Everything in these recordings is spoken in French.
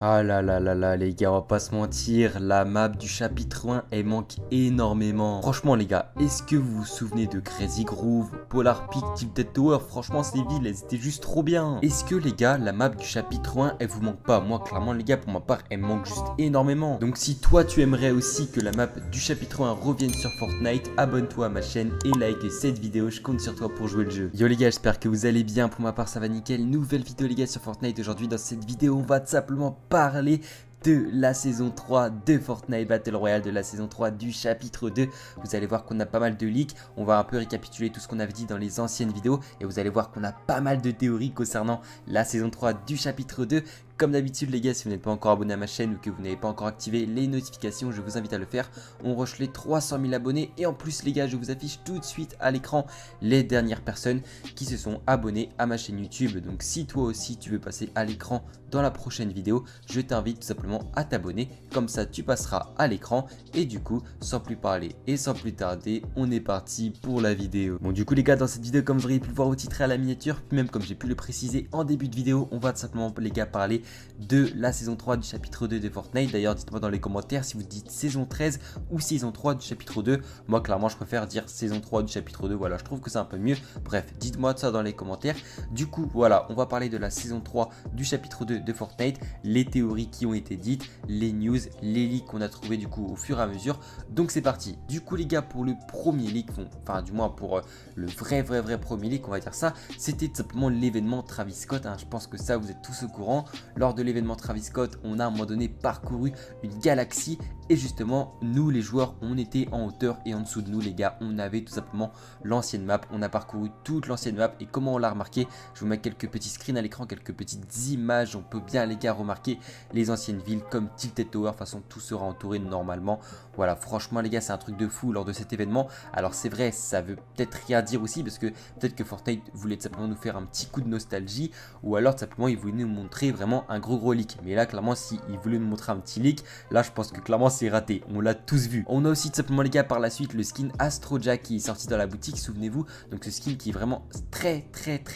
Ah là là là là les gars, on va pas se mentir, la map du chapitre 1 elle manque énormément. Franchement les gars, est-ce que vous vous souvenez de Crazy Groove, Polar Peak, Tilted Tower? Franchement ces villes elles étaient juste trop bien. Est-ce que les gars, la map du chapitre 1 elle vous manque pas? Moi clairement les gars, pour ma part elle me manque juste énormément. Donc si toi tu aimerais aussi que la map du chapitre 1 revienne sur Fortnite, abonne-toi à ma chaîne et like cette vidéo, je compte sur toi pour jouer le jeu. Yo les gars, j'espère que vous allez bien, pour ma part ça va nickel. Nouvelle vidéo les gars sur Fortnite. Aujourd'hui dans cette vidéo on va tout simplement parler de la saison 3 de Fortnite Battle Royale, de la saison 3 du chapitre 2. Vous allez voir qu'on a pas mal de leaks, on va un peu récapituler tout ce qu'on avait dit dans les anciennes vidéos et vous allez voir qu'on a pas mal de théories concernant la saison 3 du chapitre 2. Comme d'habitude les gars, si vous n'êtes pas encore abonné à ma chaîne ou que vous n'avez pas encore activé les notifications, je vous invite à le faire. On rush les 300 000 abonnés et en plus les gars, je vous affiche tout de suite à l'écran les dernières personnes qui se sont abonnées à ma chaîne YouTube. Donc si toi aussi tu veux passer à l'écran dans la prochaine vidéo, je t'invite tout simplement à t'abonner, comme ça tu passeras à l'écran. Et du coup, sans plus parler et sans plus tarder, on est parti pour la vidéo. Bon du coup les gars, dans cette vidéo, comme vous auriez pu le voir au titre et à la miniature, puis même comme j'ai pu le préciser en début de vidéo, on va tout simplement les gars parler de la saison 3 du chapitre 2 de Fortnite. D'ailleurs dites-moi dans les commentaires si vous dites saison 13 ou saison 3 du chapitre 2. Moi clairement je préfère dire saison 3 du chapitre 2, voilà, je trouve que c'est un peu mieux. Bref, dites-moi ça dans les commentaires. Du coup voilà, on va parler de la saison 3 du chapitre 2 de Fortnite, les théories qui ont été dites, les news, les leaks qu'on a trouvé du coup au fur et à mesure. Donc c'est parti. Du coup les gars, pour le premier leak, enfin du moins pour le vrai premier leak, on va dire ça, c'était tout simplement l'événement Travis Scott, hein. Je pense que ça vous êtes tous au courant. Lors de l'événement Travis Scott, on a à un moment donné parcouru une galaxie et justement nous les joueurs on était en hauteur et en dessous de nous les gars on avait tout simplement l'ancienne map. On a parcouru toute l'ancienne map et comment on l'a remarqué, je vous mets quelques petits screens à l'écran, quelques petites images. On peut bien les gars remarquer les anciennes villes comme Tilted Tower. De toute façon tout sera entouré normalement. Voilà, franchement les gars, c'est un truc de fou lors de cet événement. Alors c'est vrai, ça veut peut-être rien dire aussi parce que peut-être que Fortnite voulait tout simplement nous faire un petit coup de nostalgie, ou alors tout simplement il voulait nous montrer vraiment un gros leak. Mais là clairement si il voulait nous montrer un petit leak, là je pense que clairement c'est raté, on l'a tous vu. On a aussi tout simplement les gars par la suite le skin Astro Jack qui est sorti dans la boutique, souvenez-vous. Donc ce skin qui est vraiment très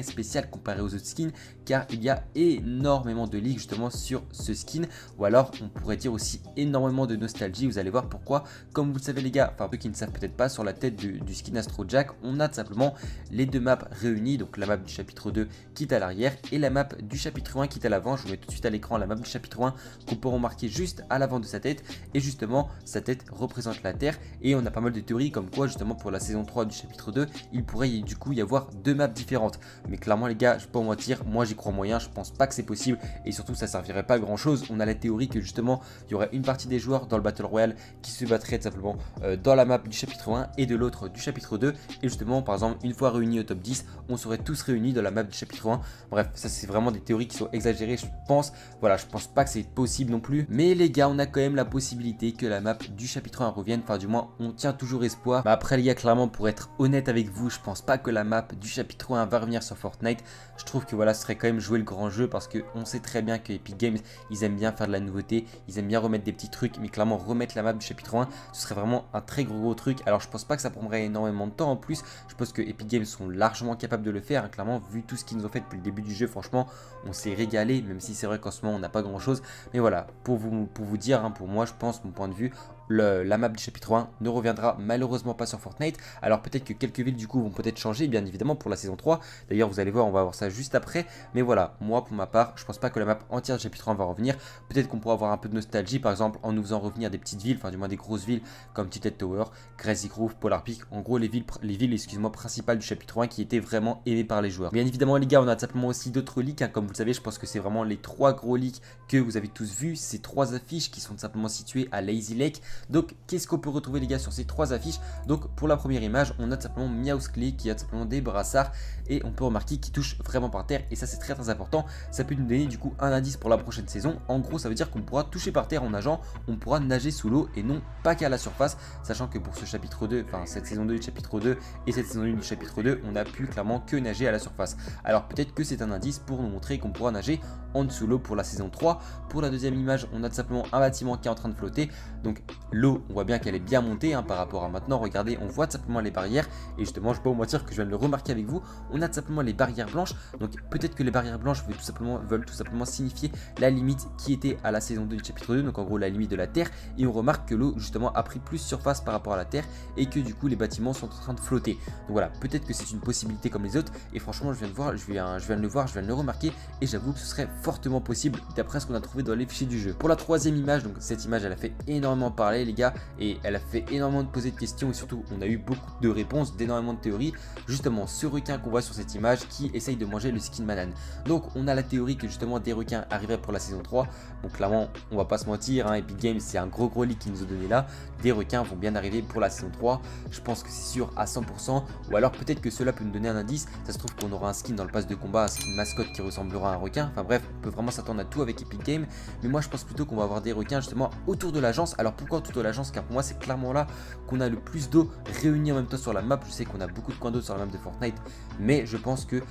spécial comparé aux autres skins, car il y a énormément de leaks justement sur ce skin, ou alors on pourrait dire aussi énormément de nostalgie. Vous allez voir pourquoi. Comme vous le savez les gars, enfin ceux qui ne savent peut-être pas, sur la tête du skin Astro Jack on a tout simplement les deux maps réunies, donc la map du chapitre 2 qui est à l'arrière et la map du chapitre 1 qui est à l'avant. Je vous mets tout de suite à l'écran la map du chapitre 1 qu'on peut remarquer juste à l'avant de sa tête, et justement sa tête représente la Terre. Et on a pas mal de théories comme quoi justement pour la saison 3 du chapitre 2 il pourrait du coup y avoir deux maps différentes. Mais clairement les gars, je peux pas vous mentir, moi j'y crois moyen, je pense pas que c'est possible et surtout ça servirait pas à grand chose. On a la théorie que justement il y aurait une partie des joueurs dans le Battle Royale qui se battraient tout simplement dans la map du chapitre 1 et de l'autre du chapitre 2, et justement par exemple une fois réunis au top 10 on serait tous réunis dans la map du chapitre 1. Bref, ça c'est vraiment des théories qui sont exagérées je pense. Voilà, je pense pas que c'est possible non plus, mais les gars on a quand même la possibilité que la map du chapitre 1 revienne, enfin du moins on tient toujours espoir. Mais après les gars, clairement pour être honnête avec vous, je pense pas que la map du chapitre 1 va revenir sur Fortnite. Je trouve que voilà, ce serait quand même jouer le grand jeu parce que on sait très bien que Epic Games ils aiment bien faire de la nouveauté, ils aiment bien remettre des petits trucs, mais clairement remettre la map du chapitre 1 ce serait vraiment un très gros truc. Alors je pense pas que ça prendrait énormément de temps en plus, je pense que Epic Games sont largement capables de le faire, hein. Clairement vu tout ce qu'ils nous ont fait depuis le début du jeu, franchement on s'est régalé, même si c'est vrai qu'en ce moment on n'a pas grand chose. Mais voilà, pour vous dire, hein, pour moi je pense, mon point de vue, la map du chapitre 1 ne reviendra malheureusement pas sur Fortnite. Alors peut-être que quelques villes du coup vont peut-être changer bien évidemment pour la saison 3. D'ailleurs vous allez voir, on va voir ça juste après. Mais voilà, moi pour ma part, je pense pas que la map entière du chapitre 1 va revenir. Peut-être qu'on pourra avoir un peu de nostalgie par exemple en nous faisant revenir des petites villes, enfin du moins des grosses villes comme Tilted Tower, Crazy Groove, Polar Peak. En gros les villes excuse-moi principales du chapitre 1 qui étaient vraiment aimées par les joueurs. Bien évidemment les gars, on a simplement aussi d'autres leaks, hein. Comme vous le savez, je pense que c'est vraiment les trois gros leaks que vous avez tous vus. Ces trois affiches qui sont simplement situées à Lazy Lake. Donc qu'est-ce qu'on peut retrouver les gars sur ces trois affiches? Donc pour la première image on a tout simplement Meowscles qui a tout simplement des brassards et on peut remarquer qu'il touche vraiment par terre, et ça c'est très important. Ça peut nous donner du coup un indice pour la prochaine saison. En gros ça veut dire qu'on pourra toucher par terre en nageant, on pourra nager sous l'eau et non pas qu'à la surface, sachant que pour ce chapitre 2, enfin cette saison 2 du chapitre 2 et cette saison 1 du chapitre 2 on a pu clairement que nager à la surface. Alors peut-être que c'est un indice pour nous montrer qu'on pourra nager en dessous l'eau pour la saison 3. Pour la deuxième image on a tout simplement un bâtiment qui est en train de flotter. Donc l'eau, on voit bien qu'elle est bien montée par rapport à maintenant. Regardez, on voit tout simplement les barrières. Et justement, je ne vais pas vous mentir que je viens de le remarquer avec vous. On a tout simplement les barrières blanches. Donc peut-être que les barrières blanches veulent tout simplement signifier la limite qui était à la saison 2 du chapitre 2. Donc en gros, la limite de la Terre. Et on remarque que l'eau justement a pris plus surface par rapport à la Terre. Et que du coup, les bâtiments sont en train de flotter. Donc voilà, peut-être que c'est une possibilité comme les autres. Et franchement, je viens de le voir, je viens de le remarquer. Et j'avoue que ce serait fortement possible d'après ce qu'on a trouvé dans les fichiers du jeu. Pour la troisième image, donc cette image, elle a fait énormément parler les gars. Et elle a fait énormément de poser de questions. Et surtout, on a eu beaucoup de réponses, d'énormément de théories. Justement, ce requin qu'on voit sur cette image qui essaye de manger le skin banane. Donc on a la théorie que justement des requins arriveraient pour la saison 3. Donc clairement, on va pas se mentir, Epic Games, c'est un gros leak qu'ils nous ont donné là. Des requins vont bien arriver pour la saison 3. Je pense que c'est sûr à 100%. Ou alors peut-être que cela peut nous donner un indice. Ça se trouve qu'on aura un skin dans le pass de combat, un skin mascotte qui ressemblera à un requin. Enfin bref, on peut vraiment s'attendre à tout avec Epic Games. Mais moi je pense plutôt qu'on va avoir des requins justement autour de l'agence. Alors pourquoi autour de l'agence? Car pour moi c'est clairement là qu'on a le plus d'eau réunie en même temps sur la map. Je sais qu'on a beaucoup de coins d'eau sur la map de Fortnite. Mais je pense que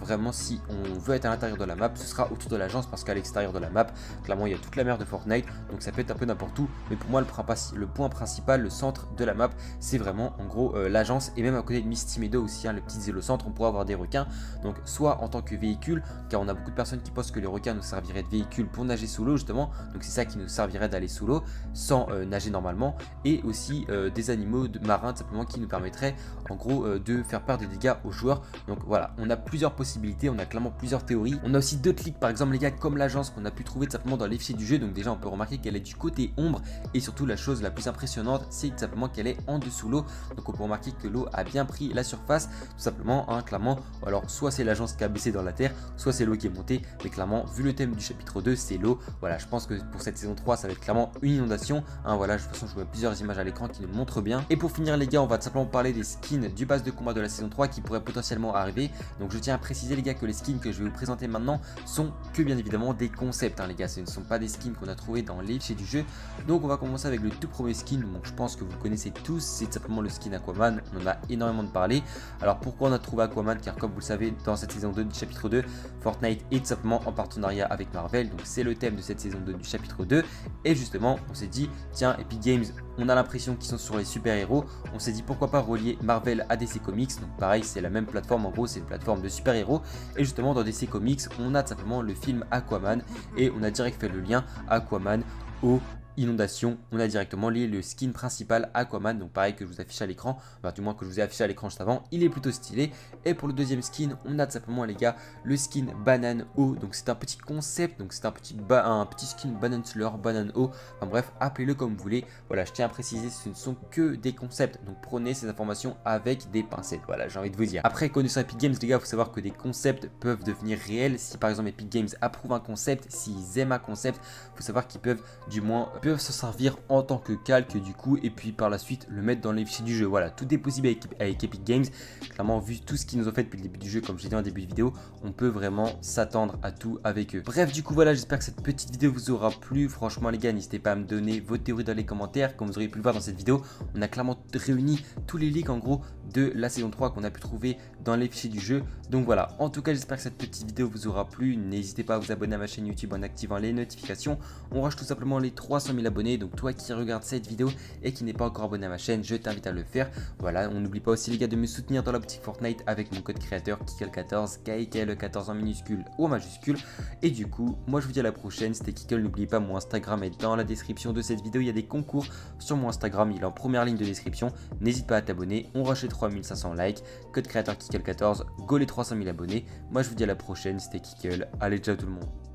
vraiment si on veut être à l'intérieur de la map, ce sera autour de l'agence parce qu'à l'extérieur de la map, clairement il y a toute la mer de Fortnite. Donc ça peut être un peu n'importe où. Mais pour moi le point principal, le centre de la map, c'est vraiment en gros l'agence. Et même à côté de Misty Meadow aussi, le petit îlot centre, on pourra avoir des requins. Donc soit en tant que véhicule, car on a beaucoup de personnes qui pensent que les requins nous serviraient de véhicule pour nager sous l'eau justement. Donc c'est ça qui nous servirait d'aller sous l'eau sans nager normalement. Et aussi des animaux marins tout simplement qui nous permettraient en gros de faire perdre des dégâts aux joueurs. Donc voilà, on a plusieurs possibilités, on a clairement plusieurs théories. On a aussi d'autres leaks par exemple les gars comme l'agence qu'on a pu trouver tout simplement dans les fichiers du jeu. Donc déjà on peut remarquer qu'elle est du côté ombre. Et surtout la chose la plus impressionnante c'est tout simplement qu'elle est en dessous l'eau. Donc on peut remarquer que l'eau a bien pris la surface tout simplement clairement. Alors soit c'est l'agence qui a baissé dans la terre, soit c'est l'eau qui est montée. Mais clairement vu le thème du chapitre 2 c'est l'eau. Voilà, je pense que pour cette saison 3 ça va être clairement une inondation. Voilà, de toute façon je vois plusieurs images à l'écran qui nous montrent bien. Et pour finir les gars, on va tout simplement parler des skins du pass de combat de la saison 3 qui pourraient potentiellement arriver. Donc je tiens à préciser les gars que les skins que je vais vous présenter maintenant sont que bien évidemment des concepts les gars, ce ne sont pas des skins qu'on a trouvé dans les fichiers du jeu. Donc on va commencer avec le tout premier skin. Donc je pense que vous le connaissez tous, c'est tout simplement le skin Aquaman. On en a énormément de parlé. Alors pourquoi on a trouvé Aquaman? Car comme vous le savez, dans cette saison 2 du chapitre 2, Fortnite est tout simplement en partenariat avec Marvel. Donc c'est le thème de cette saison 2 du chapitre 2. Et justement on s'est dit tiens, Epic Games, on a l'impression qu'ils sont sur les super héros. On s'est dit pourquoi pas relier Marvel à DC Comics. Donc pareil, c'est la même plateforme, en gros c'est une plateforme de super héros. Et justement dans DC Comics on a tout simplement le film Aquaman. Et on a direct fait le lien Aquaman au inondation. On a directement lié le skin principal Aquaman, donc pareil que je vous affiche à l'écran, du moins que je vous ai affiché à l'écran juste avant, il est plutôt stylé. Et pour le deuxième skin, on a tout simplement les gars le skin Banane Eau, donc c'est un petit concept, donc c'est un petit skin Banane Slur, Banane Eau, enfin bref, appelez-le comme vous voulez. Voilà, je tiens à préciser, ce ne sont que des concepts, donc prenez ces informations avec des pincettes, voilà, j'ai envie de vous dire. Après, connaissant Epic Games les gars, il faut savoir que des concepts peuvent devenir réels, si par exemple Epic Games approuve un concept, s'ils aiment un concept, il faut savoir qu'ils peuvent du moins se servir en tant que calque du coup et puis par la suite le mettre dans les fichiers du jeu. Voilà, tout est possible avec Epic Games. Clairement, vu tout ce qu'ils nous ont fait depuis le début du jeu, comme j'ai dit en début de vidéo, on peut vraiment s'attendre à tout avec eux. Bref, du coup voilà, j'espère que cette petite vidéo vous aura plu. Franchement les gars, n'hésitez pas à me donner vos théories dans les commentaires. Comme vous auriez pu le voir dans cette vidéo, on a clairement réuni tous les leaks en gros de la saison 3 qu'on a pu trouver dans les fichiers du jeu. Donc voilà, en tout cas j'espère que cette petite vidéo vous aura plu. N'hésitez pas à vous abonner à ma chaîne YouTube en activant les notifications. On rush tout simplement les 300 000 abonnés. Donc toi qui regarde cette vidéo et qui n'est pas encore abonné à ma chaîne, je t'invite à le faire. Voilà, on n'oublie pas aussi les gars de me soutenir dans la boutique Fortnite avec mon code créateur Kikkel14, KIKL14 en minuscule ou en majuscule. Et du coup, moi je vous dis à la prochaine, c'était Kikkel. N'oubliez pas, mon Instagram est dans la description de cette vidéo. Il y a des concours sur mon Instagram, il est en première ligne de description. N'hésite pas à t'abonner, on rush les 3500 likes, code créateur Kikkel14, go les 300 000 abonnés. Moi je vous dis à la prochaine, c'était Kikkel. Allez, ciao tout le monde.